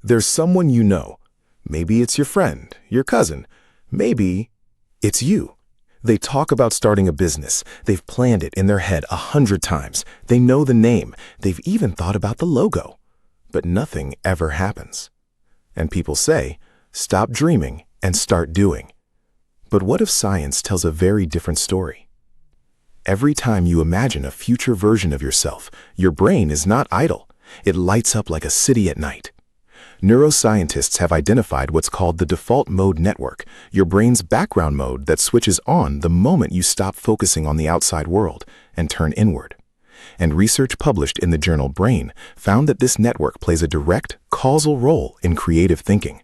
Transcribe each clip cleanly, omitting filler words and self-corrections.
There's someone you know. Maybe it's your friend, your cousin. Maybe it's you. They talk about starting a business. They've planned it in their head 100 times. They know the name. They've even thought about the logo. But nothing ever happens. And people say, stop dreaming and start doing. But what if science tells a very different story? Every time you imagine a future version of yourself, your brain is not idle. It lights up like a city at night. Neuroscientists have identified what's called the default mode network, your brain's background mode that switches on the moment you stop focusing on the outside world and turn inward. And research published in the journal Brain found that this network plays a direct, causal role in creative thinking.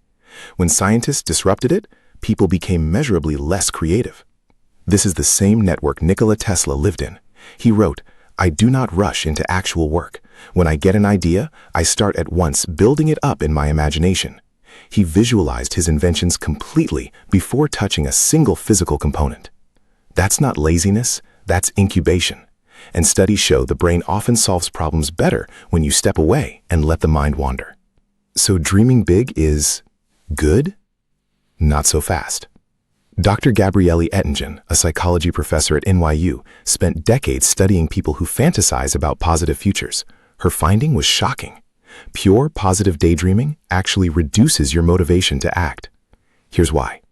When scientists disrupted it, people became measurably less creative. This is the same network Nikola Tesla lived in. He wrote, "I do not rush into actual work. When I get an idea, I start at once building it up in my imagination." He visualized his inventions completely before touching a single physical component. That's not laziness, that's incubation. And studies show the brain often solves problems better when you step away and let the mind wander. So dreaming big is good? Not so fast. Dr. Gabriele Oettingen, a psychology professor at NYU, spent decades studying people who fantasize about positive futures. Her finding was shocking. Pure positive daydreaming actually reduces your motivation to act. Here's why.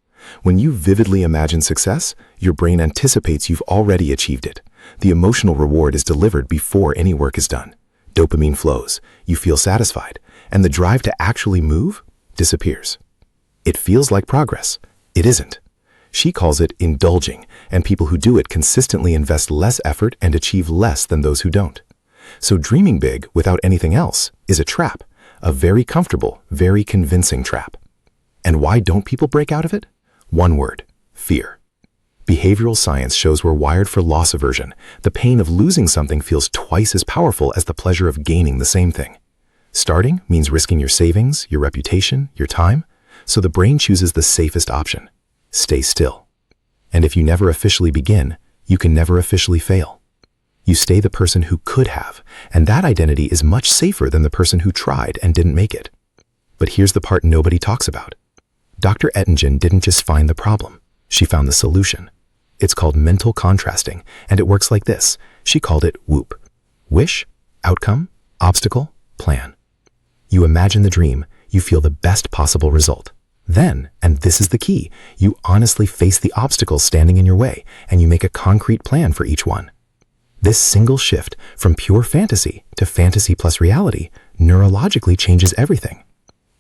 When you vividly imagine success, your brain anticipates you've already achieved it. The emotional reward is delivered before any work is done. Dopamine flows, you feel satisfied, and the drive to actually move disappears. It feels like progress. It isn't. She calls it indulging, and people who do it consistently invest less effort and achieve less than those who don't. So dreaming big without anything else is a trap, a very comfortable, very convincing trap. And why don't people break out of it? One word: fear. Behavioral science shows we're wired for loss aversion. The pain of losing something feels twice as powerful as the pleasure of gaining the same thing. Starting means risking your savings, your reputation, your time, so the brain chooses the safest option. Stay still. And if you never officially begin, you can never officially fail. You stay the person who could have, and that identity is much safer than the person who tried and didn't make it. But here's the part nobody talks about. Dr. Oettingen didn't just find the problem. She found the solution. It's called mental contrasting, and it works like this. She called it WOOP. Wish, outcome, obstacle, plan. You imagine the dream, you feel the best possible result. Then, and this is the key, you honestly face the obstacles standing in your way, and you make a concrete plan for each one. This single shift from pure fantasy to fantasy plus reality neurologically changes everything.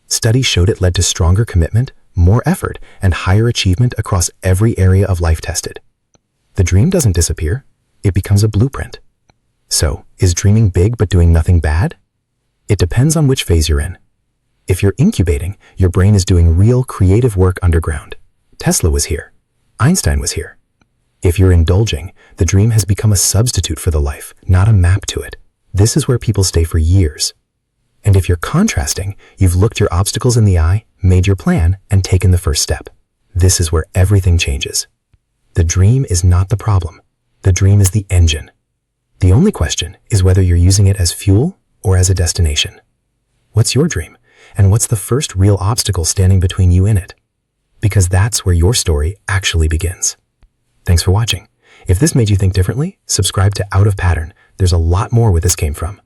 Studies showed it led to stronger commitment, more effort, and higher achievement across every area of life tested. The dream doesn't disappear, it becomes a blueprint. So, is dreaming big but doing nothing bad? It depends on which phase you're in. If you're incubating, your brain is doing real creative work underground. Tesla was here. Einstein was here. If you're indulging, the dream has become a substitute for the life, not a map to it. This is where people stay for years. And if you're contrasting, you've looked your obstacles in the eye, made your plan, and taken the first step. This is where everything changes. The dream is not the problem. The dream is the engine. The only question is whether you're using it as fuel or as a destination. What's your dream? And what's the first real obstacle standing between you and it? Because that's where your story actually begins. Thanks for watching. If this made you think differently, subscribe to Out of Pattern. There's a lot more where this came from.